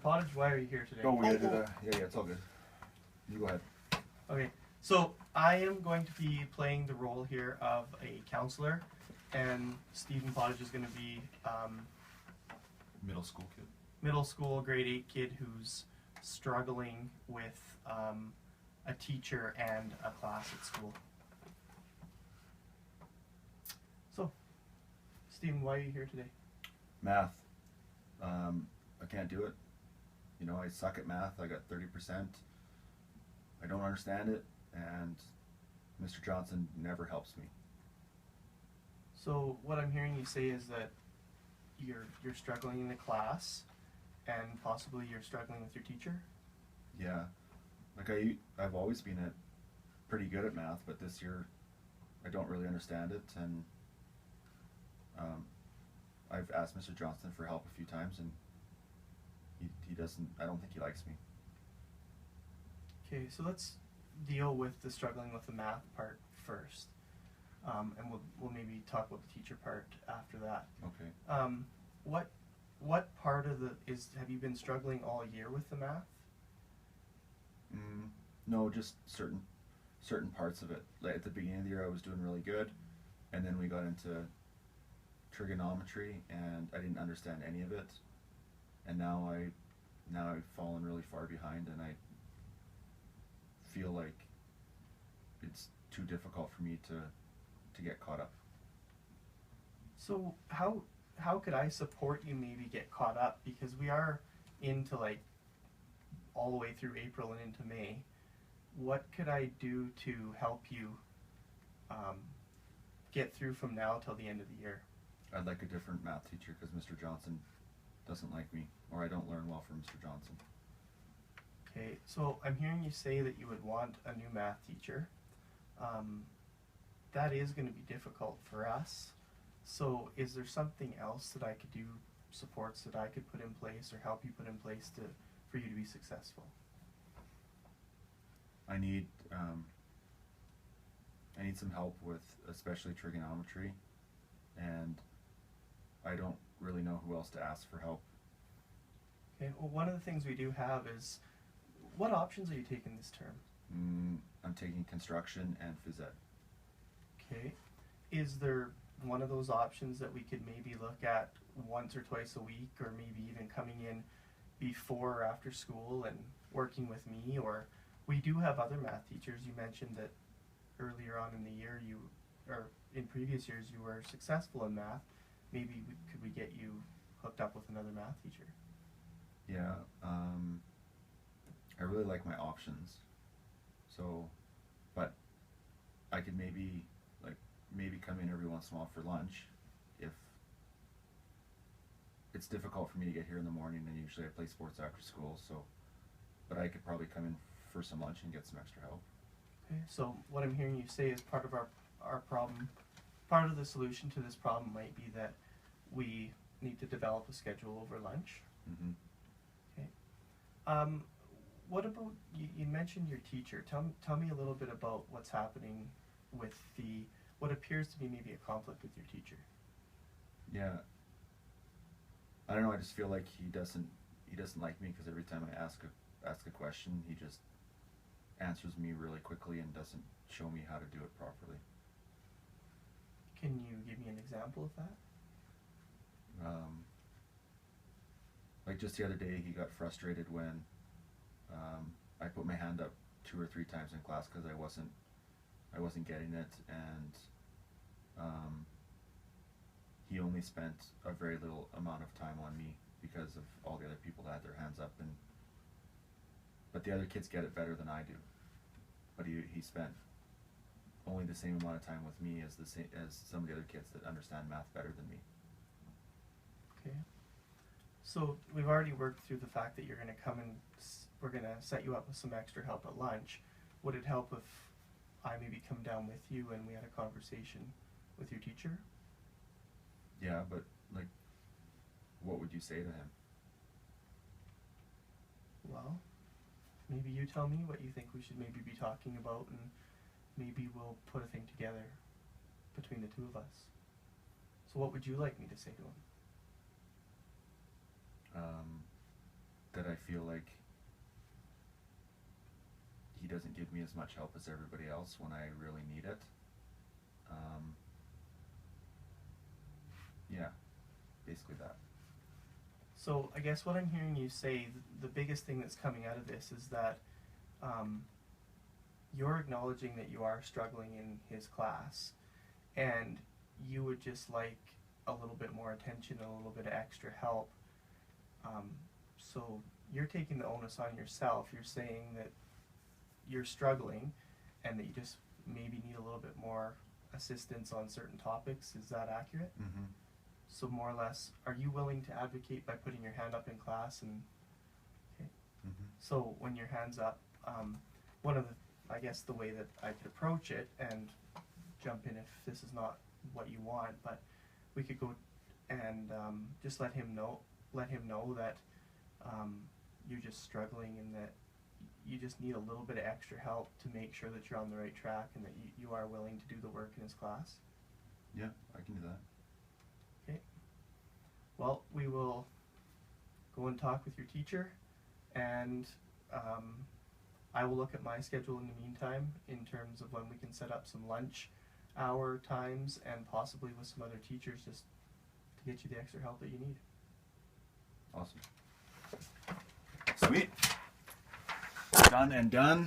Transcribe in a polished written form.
Pottage, why are you here today? Oh, we did yeah, it's all good. You go ahead. Okay, so I am going to be playing the role here of a counselor, and Stephen Pottage is going to be Middle school kid. middle school grade 8 kid who's struggling with a teacher and a class at school. So, Stephen, why are you here today? Math. I can't do it. You know, I suck at math. I got 30%. I don't understand it, and Mr. Johnson never helps me. So what I'm hearing you say is that you're struggling in the class, and possibly you're struggling with your teacher? Yeah. Like I've always been pretty good at math, but this year I don't really understand it, and I've asked Mr. Johnson for help a few times, and he doesn't, I don't think he likes me. Okay, so let's deal with the struggling with the math part first, and we'll maybe talk about the teacher part after that. Okay. What part of have you been struggling all year with the math? No, just certain parts of it. Like at the beginning of the year I was doing really good, and then we got into trigonometry and I didn't understand any of it, and now I've fallen really far behind, and I feel like it's too difficult for me to get caught up. So how could I support you maybe get caught up, because we are into like all the way through April and into May. What could I do to help you get through from now till the end of the year? I'd like a different math teacher because Mr. Johnson doesn't like me, or I don't learn well from Mr. Johnson. Okay, so I'm hearing you say that you would want a new math teacher. That is going to be difficult for us. So is there something else that I could do, supports that I could put in place or help you put in place for you to be successful? I need some help with especially trigonometry, and I don't really know who else to ask for help. Okay, well, one of the things we do have is, what options are you taking this term? I'm taking construction and phys ed. Okay, is there one of those options that we could maybe look at once or twice a week, or maybe even coming in before or after school and working with me? Or we do have other math teachers. You mentioned that earlier on in the year or in previous years you were successful in math. Maybe could we get you hooked up with another math teacher? Yeah, I really like my options. So, but I could maybe come in every once in a while for lunch if it's difficult for me to get here in the morning, and usually I play sports after school, so, but I could probably come in for some lunch and get some extra help. Okay, so what I'm hearing you say is part of our problem, part of the solution to this problem might be that we need to develop a schedule over lunch. Mm-hmm. Okay. What about, you mentioned your teacher. Tell me a little bit about what's happening with what appears to be maybe a conflict with your teacher. Yeah. I don't know, I just feel like he doesn't like me, because every time I ask a question, he just answers me really quickly and doesn't show me how to do it properly. Can you give me an example of that? Like just the other day, he got frustrated when I put my hand up 2 or 3 times in class because I wasn't getting it, and he only spent a very little amount of time on me because of all the other people that had their hands up, but the other kids get it better than I do. But he spent only the same amount of time with me as some of the other kids that understand math better than me. Okay. So we've already worked through the fact that you're going to come and we're going to set you up with some extra help at lunch. Would it help if I maybe come down with you and we had a conversation with your teacher? Yeah, but like, what would you say to him? Well, maybe you tell me what you think we should maybe be talking about, and maybe we'll put a thing together between the two of us. So what would you like me to say to him? that I feel like he doesn't give me as much help as everybody else when I really need it. Yeah, basically that. So I guess what I'm hearing you say, the biggest thing that's coming out of this is that you're acknowledging that you are struggling in his class, and you would just like a little bit more attention, a little bit of extra help. So you're taking the onus on yourself. You're saying that you're struggling and that you just maybe need a little bit more assistance on certain topics. Is that accurate? Mm-hmm. So more or less, are you willing to advocate by putting your hand up in class? And okay. Mm-hmm. So when your hand's up, one of the, I guess the way that I could approach it, and jump in if this is not what you want, but we could go and just let him know that you're just struggling and that you just need a little bit of extra help to make sure that you're on the right track and that you are willing to do the work in his class. Yeah, I can do that. Okay. Well, we will go and talk with your teacher, and I will look at my schedule in the meantime in terms of when we can set up some lunch hour times and possibly with some other teachers just to get you the extra help that you need. Awesome. Sweet. Done and done.